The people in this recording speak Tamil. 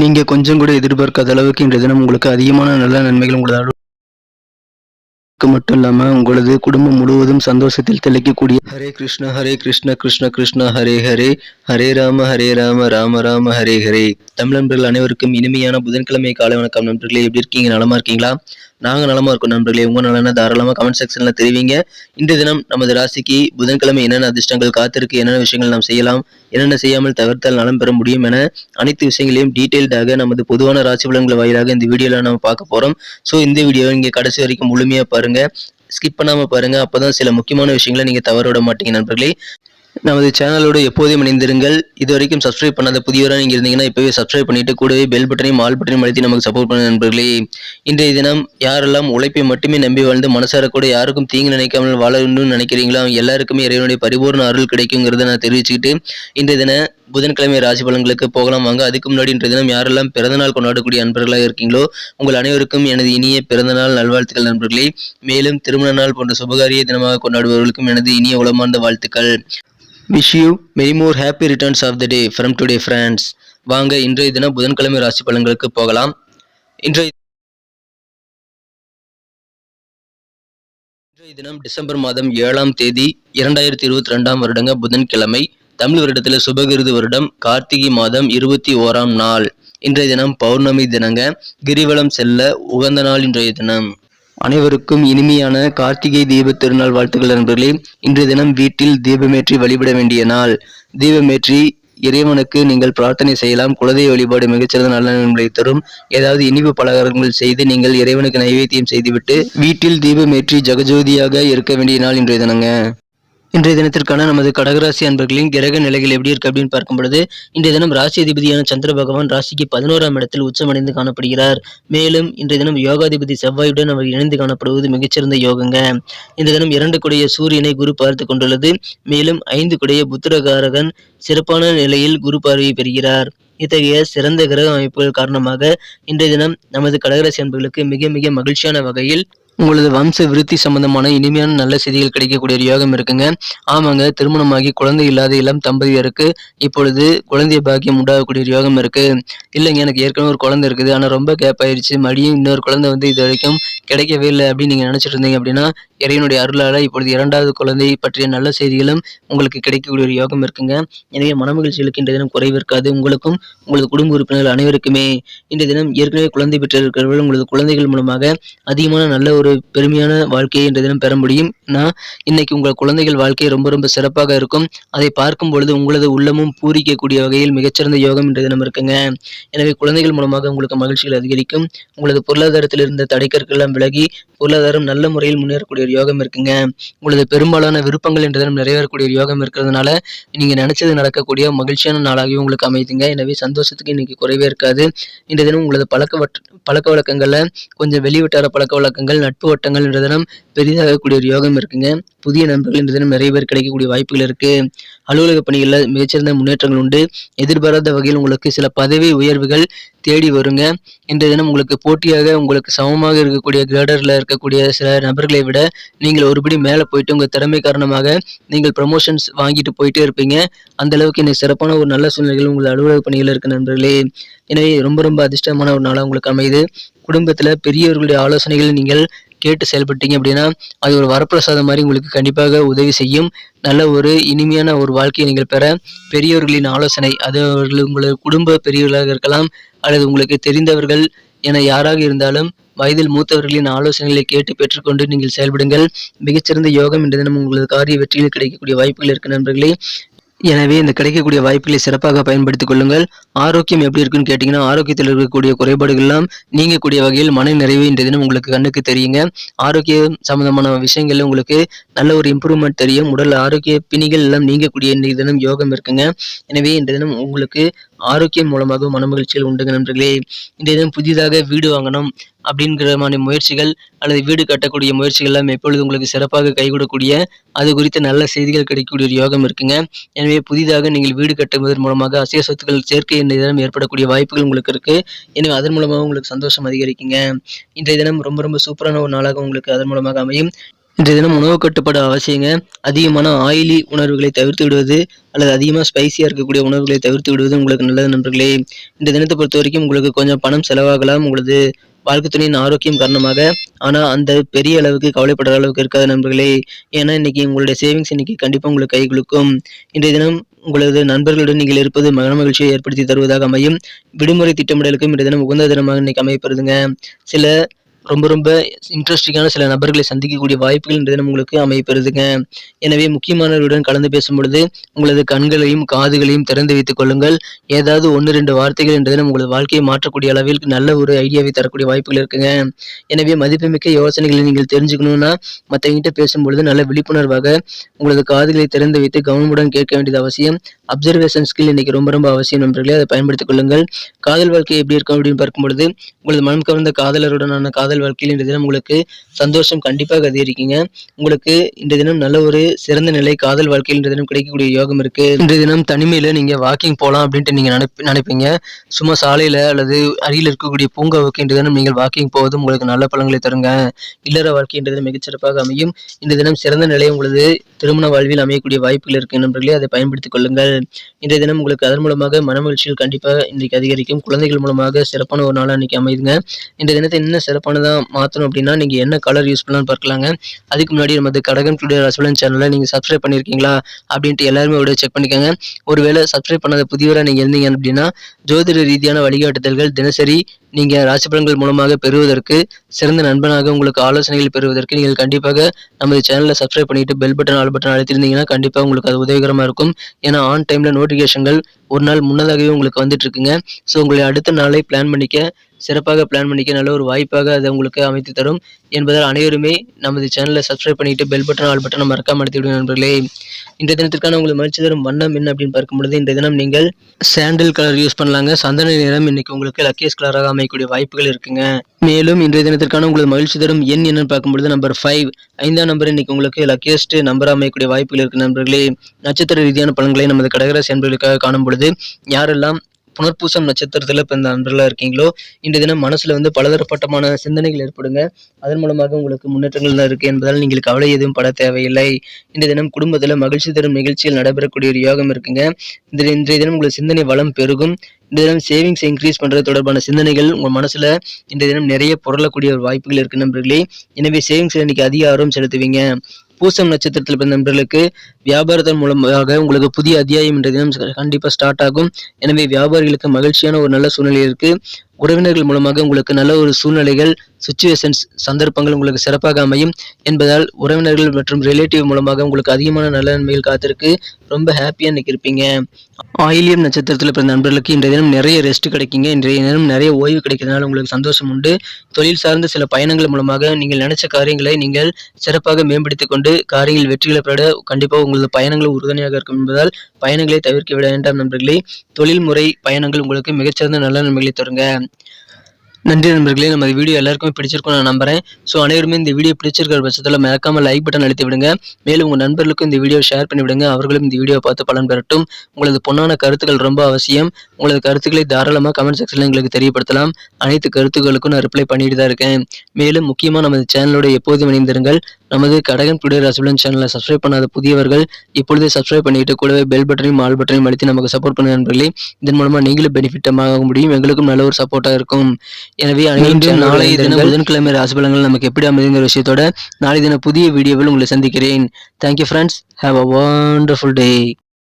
நீங்க கொஞ்சம் கூட எதிர்பார்க்காத அளவுக்கு இன்றைய தினம் உங்களுக்கு அதிகமான நல்ல நன்மைகள் உங்களோட மட்டும் இல்லாம உங்களது குடும்பம் முழுவதும் சந்தோஷத்தில் திளைக்கக்கூடிய ஹரே கிருஷ்ண கிருஷ்ண கிருஷ்ண ஹரே ஹரே ஹரே ராம ராம ராம ஹரே ஹரே. தமிழ் நண்பர்கள் அனைவருக்கும் இனிமையான புதன்கிழமை காலை வணக்கம் நண்பர்களே. எப்படி இருக்கீங்க? நலமா இருக்கீங்களா? நாங்க நலமா இருக்கோம் நண்பர்களே. உங்க நலனை தாராளமா கமெண்ட் செக்ஷன்ல தெரிவிங்க. இன்றைய தினம் நமது ராசிக்கு புதன்கிழமை என்னென்ன அதிர்ஷ்டங்கள் காத்திருக்கு, என்னென்ன விஷயங்கள் நாம் செய்யலாம், என்னென்ன செய்யாமல் தவிர்த்தால் நலம் பெற முடியும் என அனைத்து விஷயங்களையும் டீடைல்டாக நமது பொதுவான ராசி பலன்கள் வாயிலாக இந்த வீடியோல நம்ம பார்க்க போறோம். ஸோ இந்த வீடியோ இங்க கடைசி வரைக்கும் முழுமையா பாருங்க, ஸ்கிப் பண்ணாம பாருங்க. அப்பதான் சில முக்கியமான விஷயங்களை நீங்க தவற விட மாட்டீங்க நண்பர்களே. நமது சேனலோடு எப்போதும் இணைந்திருங்கள். இது வரைக்கும் சப்ஸ்கிரைப் பண்ணாத புதியவராக நீங்கள் இருந்தீங்கன்னா இப்போவே சப்ஸ்கிரைப் பண்ணிட்டு கூடவே பெல் பட்டனையும் ஆல் பட்டனையும் அழுத்தி நமக்கு சப்போர்ட் பண்ண நண்பர்களே. இன்றைய தினம் யாரெல்லாம் உழைப்பை மட்டுமே நம்பி வாழ்ந்து மனசார கூட யாருக்கும் தீங்கு நினைக்காமல் வாழணும்னு நினைக்கிறீங்களோ அவங்க எல்லாருக்குமே இறைவனுடைய பரிபூர்ண அருள் கிடைக்குங்கிறத நான் தெரிவிச்சுக்கிட்டு இன்றைய தினம் புதன்கிழமை ராசி பலன்களுக்கு போகலாம் வாங்க. அதுக்கு முன்னாடி இன்றைய தினம் யாரெல்லாம் பிறந்தநாள் கொண்டாடக்கூடிய நண்பர்களாக இருக்கீங்களோ உங்கள் அனைவருக்கும் எனது இனிய பிறந்தநாள் நல்வாழ்த்துக்கள் நண்பர்களே. மேலும் திருமண நாள் போன்ற சுபகாரிய தினமாக கொண்டாடுபவர்களுக்கும் எனது இனிய உளமார்ந்த வாழ்த்துக்கள். Wish you many more happy returns of the day from today friends. வாங்க இன்றைய தினம் புதன்கிழமை ராசி பலன்களுக்கு போகலாம். இன்றைய தினம் டிசம்பர் மாதம் 7ஆம் தேதி 2022 வருடங்க புதன்கிழமை. தமிழ் வருடத்தில் சுபகிருது வருடம் கார்த்திகை மாதம் 21ஆம் நாள். இன்றைய தினம் பௌர்ணமி தினங்க. கிரிவலம் செல்ல உகந்த நாள் இன்றைய தினம். அனைவருக்கும் இனிமையான கார்த்திகை தீப திருநாள் வாழ்த்துக்கள் நண்பர்களே. இன்றைய தினம் வீட்டில் தீபமேற்றி வழிபட வேண்டிய நாள். தீபமேற்றி இறைவனுக்கு நீங்கள் பிரார்த்தனை செய்யலாம். குலதெய்வ வழிபாடு மிகச்சிறந்த நல்ல நன்மைகளை தரும். ஏதாவது இனிப்பு பலகாரங்கள் செய்து நீங்கள் இறைவனுக்கு நைவேத்தியம் செய்துவிட்டு வீட்டில் தீபமேற்றி ஜெகஜோதியாக இருக்க வேண்டிய நாள் இன்றைய தினங்க. இன்றைய தினத்திற்கான நமது கடகராசி அன்பர்களின் கிரக நிலைகள் எப்படி இருக்கு அப்படின்னு பார்க்கும் பொழுது இன்றைய தினம் ராசி அதிபதியான சந்திர பகவான் ராசிக்கு 11ஆம் இடத்தில் உச்சமடைந்து காணப்படுகிறார். மேலும் இன்றைய தினம் யோகாதிபதி செவ்வாயுடன் அவர் இணைந்து காணப்படுவது மிகச்சிறந்த யோகங்க. இந்த தினம் 2 குடைய சூரியனை குரு பார்த்து கொண்டுள்ளது. மேலும் 5 குடைய புத்திரகாரகன் சிறப்பான நிலையில் குரு பார்வையை பெறுகிறார். இத்தகைய சிறந்த கிரக அமைப்புகள் காரணமாக இன்றைய தினம் நமது கடகராசி அன்பர்களுக்கு மிக மிக மகிழ்ச்சியான வகையில் உங்களது வம்ச விருத்தி சம்பந்தமான இனிமையான நல்ல செய்திகள் கிடைக்கக்கூடிய ஒரு யோகம் இருக்குங்க. ஆமாங்க, திருமணமாகி குழந்தை இல்லாத இளம் தம்பதியருக்கு இப்பொழுது குழந்தை பாக்கியம் உண்டாகக்கூடிய ஒரு யோகம் இருக்கு. இல்லைங்க, எனக்கு ஏற்கனவே ஒரு குழந்தை இருக்குது, ஆனால் ரொம்ப கேப் ஆயிடுச்சு, மறுபடியும் இன்னொரு குழந்தை இது வரைக்கும் கிடைக்கவே இல்லை அப்படின்னு நீங்க நினைச்சிட்டு இருந்தீங்க அப்படின்னா இறைவனுடைய அருளால இப்பொழுது 2வது குழந்தை பற்றிய நல்ல செய்திகளும் உங்களுக்கு கிடைக்கக்கூடிய ஒரு யோகம் இருக்குங்க. எனவே மனமகிழ்ச்சிகளுக்கு இன்றைய தினம் குறைவு இருக்காது. உங்களுக்கும் உங்களது குடும்ப உறுப்பினர்கள் அனைவருக்குமே இன்றைய தினம் ஏற்கனவே குழந்தை பெற்றிருக்கிறவர்கள் உங்களது குழந்தைகள் மூலமாக அதிகமான நல்ல ஒரு பெருமையான வாழ்க்கையை இன்றைய தினம் பெற முடியும். இன்னைக்கு உங்கள் குழந்தைகள் வாழ்க்கை ரொம்ப ரொம்ப சிறப்பாக இருக்கும். அதை பார்க்கும் பொழுது உங்களது உள்ளமும் பூரிக்கக்கூடிய வகையில் மிகச்சிறந்த யோகம் இன்றைய தினம் இருக்குங்க. எனவே குழந்தைகள் மூலமாக உங்களுக்கு மகிழ்ச்சிகள் அதிகரிக்கும். உங்களது பொருளாதாரத்தில் இருந்த தடைக்கற்கள் எல்லாம் விலகி பொருளாதாரம் நல்ல முறையில் முன்னேறக்கூடிய ஒரு யோகம் இருக்குங்க. உங்களது பெரும்பாலான விருப்பங்கள் இன்றைய தினம் நிறைவேறக்கூடிய ஒரு யோகம் இருக்கிறதுனால நீங்க நினைச்சது நடக்கக்கூடிய மகிழ்ச்சியான நாளாகவே உங்களுக்கு அமைதுங்க. எனவே சந்தோஷத்துக்கு இன்னைக்கு குறைவே இருக்காது. இன்றைய தினம் உங்களது பழக்க வழக்கங்கள்ல கொஞ்சம் வெளிவட்டார பழக்க வழக்கங்கள், நட்பு வட்டங்கள் இன்றைய தினம் பெரிதாகக்கூடிய ஒரு யோகம் இருக்குங்க. புதிய நண்பர்கள் இன்றைய தினம் நிறைய பேர் கிடைக்கக்கூடிய வாய்ப்புகள் இருக்கு. அலுவலக பணிகளில் மிகச்சிறந்த முன்னேற்றங்கள் உண்டு. எதிர்பாராத வகையில் உங்களுக்கு சில பதவி உயர்வுகள் தேடி வருங்க. இன்றைய தினம் உங்களுக்கு போட்டியாக உங்களுக்கு சமமாக இருக்கக்கூடிய கிரேடர்ல இருக்கக்கூடிய சில நபர்களை விட நீங்கள் ஒருபடி மேலே போயிட்டு உங்க திறமை காரணமாக நீங்கள் ப்ரமோஷன்ஸ் வாங்கிட்டு போயிட்டே இருப்பீங்க. அந்த அளவுக்கு இன்னைக்கு சிறப்பான ஒரு நல்ல சூழ்நிலைகள் உங்கள் அலுவலக பணிகள் இருக்கு நண்பர்களே. எனவே ரொம்ப ரொம்ப அதிர்ஷ்டமான ஒரு நாளாக உங்களுக்கு அமையுது. குடும்பத்துல பெரியவர்களுடைய ஆலோசனைகளை நீங்கள் கேட்டு செயல்பட்டீங்க அப்படின்னா அது ஒரு வரப்பிரசாதம் மாதிரி உங்களுக்கு கண்டிப்பாக உதவி செய்யும். நல்ல ஒரு இனிமையான ஒரு வாழ்க்கையை நீங்கள் பெற பெரியவர்களின் ஆலோசனை, அது அவர்கள் உங்களது குடும்ப பெரியவர்களாக இருக்கலாம் அல்லது உங்களுக்கு தெரிந்தவர்கள் என யாராக இருந்தாலும் வயதில் மூத்தவர்களின் ஆலோசனைகளை கேட்டு பெற்றுக்கொண்டு நீங்கள் செயல்படுங்கள். மிகச்சிறந்த யோகம் இன்றைய தினம் உங்களது காரிய வெற்றியில் கிடைக்கக்கூடிய வாய்ப்புகள் இருக்கு நண்பர்களே. எனவே இந்த கிடைக்கக்கூடிய வாய்ப்புகளை சிறப்பாக பயன்படுத்திக் கொள்ளுங்கள். ஆரோக்கியம் எப்படி இருக்குன்னு கேட்டீங்கன்னா ஆரோக்கியத்தில் இருக்கக்கூடிய குறைபாடுகள் எல்லாம் நீங்கக்கூடிய வகையில் மன நிறைவு இன்றைய தினம் உங்களுக்கு கண்ணுக்கு தெரியுங்க. ஆரோக்கியம் சம்பந்தமான விஷயங்கள்ல உங்களுக்கு நல்ல ஒரு இம்ப்ரூவ்மெண்ட் தெரியும். உடல் ஆரோக்கிய பிணிகள் எல்லாம் நீங்கக்கூடிய இன்றைய தினம் யோகம் இருக்குங்க. எனவே இன்றைய தினம் உங்களுக்கு ஆரோக்கியம் மூலமாக மனமகிழ்ச்சிகள் உண்டுங்க நண்பர்களே. இன்றைய தினம் புதிதாக வீடு வாங்கணும் அப்படிங்கிற மாதிரி முயற்சிகள் அல்லது வீடு கட்டக்கூடிய முயற்சிகள் எல்லாம் எப்பொழுது உங்களுக்கு சிறப்பாக கைகூடக்கூடிய அது குறித்த நல்ல செய்திகள் கிடைக்கக்கூடிய ஒரு யோகம் இருக்குங்க. எனவே புதிதாக நீங்கள் வீடு கட்டுவதன் மூலமாக அசைய சொத்துக்கள் சேர்க்கை இன்றைய தினம் ஏற்படக்கூடிய வாய்ப்புகள் உங்களுக்கு இருக்கு. எனவே அதன் மூலமாக உங்களுக்கு சந்தோஷம் அதிகரிக்குங்க. இன்றைய தினம் ரொம்ப ரொம்ப சூப்பரான ஒரு நாளாக உங்களுக்கு அதன் மூலமாக அமையும். இன்றைய தினம் உணவு கட்டுப்பாடு அவசியங்க. அதிகமான ஆயிலி உணர்வுகளை தவிர்த்து விடுவது அல்லது அதிகமாக ஸ்பைசியா இருக்கக்கூடிய உணவுகளை தவிர்த்து விடுவது உங்களுக்கு நல்லது நண்பர்களே. இந்த தினத்தை பொறுத்தவரைக்கும் உங்களுக்கு கொஞ்சம் பணம் செலவாகலாம் உங்களது வாழ்க்கை துணையின் ஆரோக்கியம் காரணமாக. ஆனா அந்த பெரிய அளவுக்கு கவலைப்படுற அளவுக்கு இருக்காது நண்பர்களே. ஏன்னா இன்னைக்கு உங்களுடைய சேவிங்ஸ் இன்னைக்கு கண்டிப்பா உங்களுக்கு கை குலுக்கும். இன்றைய தினம் உங்களது நண்பர்களுடன் நீங்கள் இருப்பது மனமகிழ்ச்சியை ஏற்படுத்தி தருவதாக அமையும். விடுமுறை திட்டமிடலுக்கும் இன்றைய தினம் உகந்த தினமாக இன்னைக்கு அமையப்பெறுதுங்க. சில ரொம்ப இன்ட்ரெஸ்டிங்கான சில நபர்களை சந்திக்கக்கூடிய வாய்ப்புகள் இன்றைய தினம் உங்களுக்கு அமையப்பெறுதுங்க. எனவே முக்கியமானவர்களுடன் கலந்து பேசும் பொழுது உங்களது கண்களையும் காதுகளையும் திறந்து வைத்துக் கொள்ளுங்கள். ஏதாவது 1, 2 வார்த்தைகள் இன்றைய தினம் உங்களது வாழ்க்கையை மாற்றக்கூடிய அளவிற்கு நல்ல ஒரு ஐடியாவை தரக்கூடிய வாய்ப்புகள் இருக்குங்க. எனவே மதிப்புமிக்க யோசனைகளை நீங்கள் தெரிஞ்சுக்கணும்னா மற்றவங்கிட்ட பேசும்பொழுது நல்ல விழிப்புணர்வாக உங்களது காதுகளை திறந்து வைத்து கவனமுடன் கேட்க வேண்டியது அவசியம். அப்சர்வேஷன் ஸ்கில் இன்னைக்கு ரொம்ப அவசியம் நண்பர்களே. அதை பயன்படுத்திக் கொள்ளுங்கள். காதல் வாழ்க்கை எப்படி இருக்கும் அப்படின்னு பார்க்கும்பொழுது உங்களது மனம் கவர்ந்த காதலருடனான காதல் வாழ்க்கையில் இன்றைய தினம் உங்களுக்கு சந்தோஷம் கண்டிப்பாக அதிகரிக்குங்க. உங்களுக்கு இன்றைய தினம் நல்ல ஒரு சிறந்த நிலை காதல் வாழ்க்கையில் இன்றைய தினம் கிடைக்கக்கூடிய யோகம் இருக்கு. இன்றைய தினம் தனிமையில நீங்க வாக்கிங் போலாம் அப்படின்ட்டு நீங்க நினைப்பீங்க. சும்மா சாலையில அல்லது அருகில் இருக்கக்கூடிய பூங்காவுக்கு இன்றைய தினம் நீங்கள் வாக்கிங் போவதும் உங்களுக்கு நல்ல பலன்களை தருங்க. இல்லற வாழ்க்கை இன்றைய தினம் மிகச்சிறப்பாக அமையும். இன்றைய தினம் சிறந்த நிலை உங்களது திருமண வாழ்வில் அமையக்கூடிய வாய்ப்புகள் இருக்கு நண்பர்களே. அதை பயன்படுத்திக் கொள்ளுங்கள். இன்றைய தினம் உங்களுக்கு அதன் மூலமாக மனமகிழ்ச்சிகள் கண்டிப்பாக இன்றைக்கு அதிகரிக்கும். குழந்தைகள் மூலமாக சிறப்பான ஒரு நாளாக இன்னைக்கு அமைதுங்க. இன்றைய தினத்தை இன்னும் சிறப்பானதா மாற்றணும் அப்படின்னா நீங்க என்ன கலர் யூஸ் பண்ணலாம்னு பார்க்கலாங்க. அதுக்கு முன்னாடி நமது கடகம் டுடே ராசிபலன் சேனலை நீங்க சப்ஸ்கிரைப் பண்ணிருக்கீங்களா அப்படின்ட்டு எல்லாருமே ஒரு செக் பண்ணிக்கோங்க. ஒருவேளை சப்ஸ்கிரைப் பண்ணாத புதியவராக நீங்க இருந்தீங்க அப்படின்னா ஜோதிட ரீதியான வழிகாட்டுதல்கள் தினசரி நீங்க ராசி பலன்கள் மூலமாக பெறுவதற்கு, சிறந்த நண்பனாக உங்களுக்கு ஆலோசனைகள் பெறுவதற்கு நீங்கள் கண்டிப்பாக நமது சேனலை சப்ஸ்கிரைப் பண்ணிட்டு பெல் பட்டன் ஆல் பட்டன் அழுத்திருந்தீங்கன்னா கண்டிப்பா உங்களுக்கு அது உதவிகரமா இருக்கும். ஏன்னா ஆன் டைம்ல நோட்டிபிகேஷன்கள் ஒரு நாள் முன்னதாகவே உங்களுக்கு வந்துட்டு இருக்குங்க. ஸோ உங்களை அடுத்த நாளை சிறப்பாக பிளான் பண்ணிக்க நல்ல ஒரு வாய்ப்பாக அதை உங்களுக்கு அமைத்து தரும் என்பதால் அனைவருமே நமது சேனலை சப்ஸ்கிரைப் பண்ணிட்டு பெல் பட்டன் ஆல் பட்டனை மறக்காம அழுத்தி விடுங்க நண்பர்களே. இன்றைய தினத்திற்கான உங்களுக்கு மகிழ்ச்சி தரும் வண்ணம் என்ன அப்படின்னு பார்க்கும்பொழுது இன்றைய தினம் நீங்கள் சாண்டில் கலர் யூஸ் பண்ணலாங்க. சந்தன நிறம் இன்னைக்கு உங்களுக்கு லக்கியஸ்ட் கலராக அமையக்கூடிய வாய்ப்புகள் இருக்குங்க. மேலும் இன்றைய தினத்திற்கான உங்களுக்கு மகிழ்ச்சி தரும் எண் என்னன்னு பார்க்கும்பொழுது நம்பர் 5, 5ஆம் நம்பர் இன்னைக்கு உங்களுக்கு லக்கியஸ்ட் நம்பர் அமையக்கூடிய வாய்ப்புகள் இருக்கு நண்பர்களே. நட்சத்திர ரீதியான பலன்களை நமது கடகராசி அன்பர்களுக்காக காணும் பொழுது யாரெல்லாம் புனர்பூசம் நட்சத்திரத்துல பிறந்த நண்பர்களா இருக்கீங்களோ இன்றைய தினம் மனசுல பலதரப்பட்டமான சிந்தனைகள் ஏற்படுங்க. அதன் மூலமாக உங்களுக்கு முன்னேற்றங்கள் தான் இருக்கு என்பதால் நீங்கள் கவலை எதுவும் பட தேவையில்லை. இன்றைய தினம் குடும்பத்துல மகிழ்ச்சி தரும் நிகழ்ச்சிகள் நடைபெறக்கூடிய ஒரு யோகம் இருக்குங்க. இன்றைய தினம் உங்களுக்கு சிந்தனை வளம் பெருகும். இந்த தினம் சேவிங்ஸ் இன்க்ரீஸ் பண்றது தொடர்பான சிந்தனைகள் உங்க மனசுல இன்றைய தினம் நிறைய புரளக்கூடிய ஒரு வாய்ப்புகள் இருக்கு நண்பர்களே. எனவே சேவிங்ஸ்ல இன்னைக்கு அதிக ஆர்வம் செலுத்துவீங்க. பூசம் நட்சத்திரத்தில் பிறந்த நண்பர்களுக்கு வியாபாரத்தின் மூலமாக உங்களுக்கு புதிய அத்தியாயம் இன்றைய தினம் கண்டிப்பா ஸ்டார்ட் ஆகும். எனவே வியாபாரிகளுக்கு மகிழ்ச்சியான ஒரு நல்ல சூழ்நிலை இருக்கு. உறவினர்கள் மூலமாக உங்களுக்கு நல்ல ஒரு சூழ்நிலைகள், சிச்சுவேஷன்ஸ், சந்தர்ப்பங்கள் உங்களுக்கு சிறப்பாக அமையும் என்பதால் உறவினர்கள் மற்றும் ரிலேட்டிவ் மூலமாக உங்களுக்கு அதிகமான நல்ல நன்மைகள் காத்திருக்கு. ரொம்ப ஹாப்பியா இன்னைக்கு இருப்பீங்க. ஆயிலியம் நட்சத்திரத்தில் பிறந்த நண்பர்களுக்கு இன்றைய தினம் நிறைய ரெஸ்ட் கிடைக்குங்க. இன்றைய தினம் நிறைய ஓய்வு கிடைக்கிறதுனால உங்களுக்கு சந்தோஷம் உண்டு. தொழில் சார்ந்த சில பயணங்கள் மூலமாக நீங்கள் நினைச்ச காரியங்களை நீங்கள் சிறப்பாக மேம்படுத்திக் கொண்டு காரியங்கள் வெற்றிகளை பெற கண்டிப்பாக உங்களது பயணங்கள் உறுதுணையாக இருக்கும் என்பதால் பயணங்களை தவிர்க்க விட வேண்டாம் நண்பர்களே. தொழில்முறை பயணங்கள் உங்களுக்கு மிகச்சிறந்த நல்ல நன்மைகளை தருங்க. நன்றி நண்பர்களே. நம்ம வீடியோ எல்லாருக்குமே பிடிச்சிருக்கும் நான் நம்புறேன். ஸோ அனைவருமே இந்த வீடியோ பிடிச்சிருக்கிற பட்சத்தில் மறக்காம லைக் பட்டன் அழுத்தி விடுங்க. மேலும் உங்கள் நண்பர்களுக்கும் இந்த வீடியோ ஷேர் பண்ணி விடுங்க. அவர்களும் இந்த வீடியோ பார்த்து பலன் பெறட்டும். உங்களது பொன்னான கருத்துக்கள் ரொம்ப அவசியம். உங்களது கருத்துக்களை தாராளமாக கமெண்ட் செக்ஷனில் எங்களுக்கு தெரியப்படுத்தலாம். அனைத்து கருத்துக்களுக்கும் நான் ரிப்ளை பண்ணிட்டு தான் இருக்கேன். மேலும் முக்கியமாக நமது சேனலோட எப்போதும் இணைந்திருங்கள். நமது கடகம் டுடே ராசிபலன் சேனலை சப்ஸ்கிரைப் பண்ணாத புதியவர்கள் இப்பொழுதே சப்ஸ்கிரைப் பண்ணிட்டு கூடவே பெல் பட்டனையும் ஆல் பட்டனையும் அழுத்தி நமக்கு சப்போர்ட் பண்ண நண்பர்களே. இதன் மூலமா நீங்களும் பெனிஃபிட் ஆக முடியும், எங்களுக்கும் நல்ல ஒரு சப்போர்ட்டாக இருக்கும். எனவே நாளை தினம் புதன்கிழமை ராசி பலன்கள் நமக்கு எப்படி அமைதுங்கிற விஷயத்தோட நாளை தினம் புதிய வீடியோவில் உங்களை சந்திக்கிறேன். Thank you friends. Have a wonderful day.